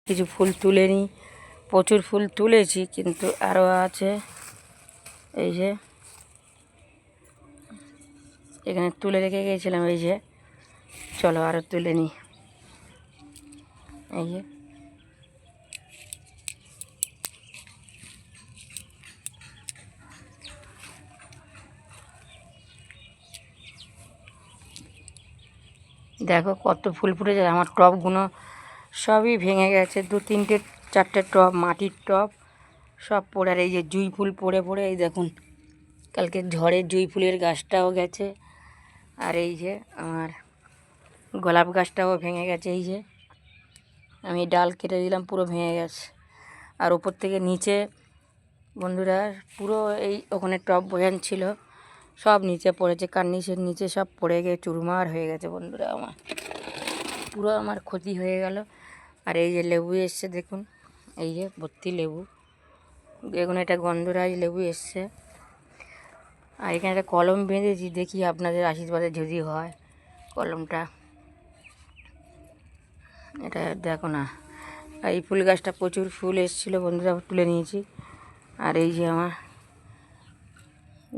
কিছু ফুল তুলে নিই, প্রচুর ফুল তুলেছি কিন্তু আরও আছে। এই যে এখানে তুলে রেখে গিয়েছিলাম, এই যে চলো আরও তুলে নিই। এই যে দেখো কত ফুল ফুটেছে। আমার টবগুলো সবই ভেঙে গেছে, 2-3-4টে টব, মাটির টব সব পড়ে। আর এই যে জুঁই ফুল পড়ে পড়ে, এই দেখুন কালকে ঝড়ে জুঁই ফুলের গাছটাও গেছে। আর এই যে আমার গোলাপ গাছটাও ভেঙে গেছে। এই যে আমি ডাল কেটে দিলাম, পুরো ভেঙে গেছে। আর ওপর থেকে নিচে বন্ধুরা পুরো এই ওখানে টব বোঝান ছিল, সব নিচে পড়েছে, কার্নিশের নিচে সব পড়ে গিয়ে চুরমার হয়ে গেছে বন্ধুরা। আমার পুরো আমার ক্ষতি হয়ে গেল। আর এই যে লেবু এসছে দেখুন, এই যে ভর্তি লেবু, দেখুন এটা গন্ধরাজ লেবু এসছে। আর এখানে একটা কলম বেঁধেছি, দেখি আপনাদের আশীর্বাদে যদি হয় কলমটা। এটা দেখো না, এই ফুল গাছটা প্রচুর ফুল এসেছিলো বন্ধুরা, তুলে নিয়েছি। আর এই যে আমার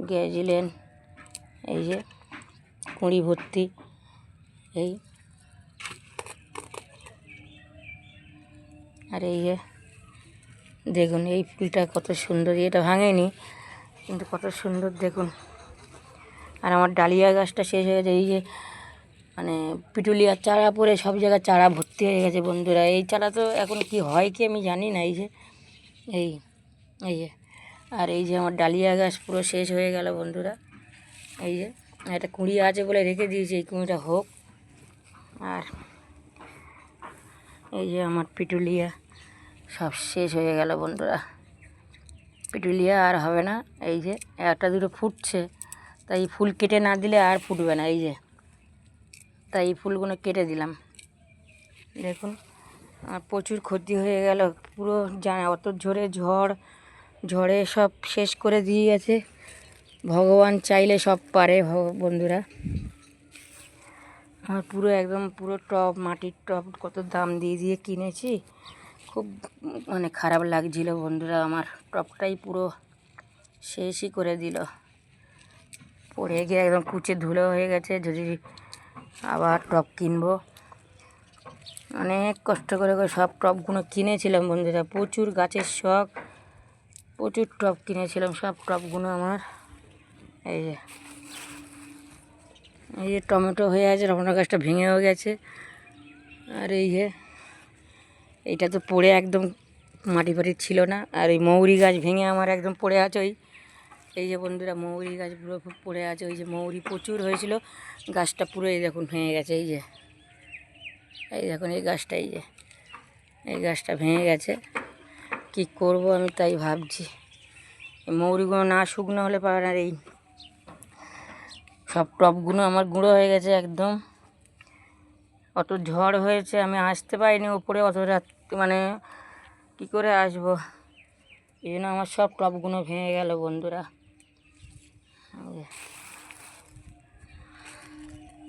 গ্যাজিলেন, এই যে কুঁড়ি ভর্তি। এই আর এই যে দেখুন এই ফুলটা কত সুন্দর, এটা ভাঙেনি কিন্তু কত সুন্দর দেখুন। আর আমার ডালিয়া গাছটা শেষ হয়ে গেছে। এই যে মানে পিটুলিয়ার চারা পরে সব জায়গায় চারা ভর্তি হয়ে গেছে বন্ধুরা। এই চারা তো এখন কি হয় কি আমি জানি না। এই যে এই এই যে আর এই যে আমার ডালিয়া গাছ পুরো শেষ হয়ে গেল বন্ধুরা। এই যে একটা কুঁড়ি আছে বলে রেখে দিয়েছি, এই কুঁড়িটা হোক। আর এই যে আমার পিটুলিয়া সব শেষ হয়ে গেল বন্ধুরা, পিটুলিয়া আর হবে না। এই যে একটা দুটো ফুটছে, তাই ফুল কেটে না দিলে আর ফুটবে না। এই যে তাই এই ফুলগুলো কেটে দিলাম। দেখুন আর প্রচুর ক্ষতি হয়ে গেল পুরো, জানা অত ঝড়ে সব শেষ করে দিয়ে গেছে। ভগবান চাইলে সব পারে বন্ধুরা। আমার পুরো একদম পুরো টব, মাটির টব কত দাম দিয়ে দিয়ে কিনেছি, খুব মানে খারাপ লাগছিল বন্ধুরা। আমার টবটাই পুরো শেষই করে দিল, পড়ে গিয়ে একদম কুচে ধুলো হয়ে গেছে। যদি আবার টব কিনবো, অনেক কষ্ট করে সব টবগুলো কিনেছিলাম বন্ধুরা, প্রচুর গাছের শখ, প্রচুর টব কিনেছিলাম। সব টবগুলো আমার এই যে টমেটো হয়ে আছে, টমেটো গাছটা ভেঙেও গেছে। আর এই যে এইটা তো পড়ে একদম মাটি ফাটি ছিল না। আর এই মৌরি গাছ ভেঙে আমার একদম পড়ে আছে। এই যে বন্ধুরা মৌরি গাছ পুরো পড়ে আছে। ওই যে মৌরি প্রচুর হয়েছিল, গাছটা পুরো এই দেখুন ভেঙে গেছে। এই দেখুন এই গাছটা, এই গাছটা ভেঙে গেছে। কি করব আমি তাই ভাবছি, এই মৌরিগুলো না শুকনো হলে পাবে না। এই সব টবগুলো আমার গুঁড়ো হয়ে গেছে একদম, অত ঝড় হয়েছে আমি আসতে পারিনি উপরে, অত রাত মানে কী করে আসবো, এই জন্য আমার সব টবগুলো ভেঙে গেল বন্ধুরা।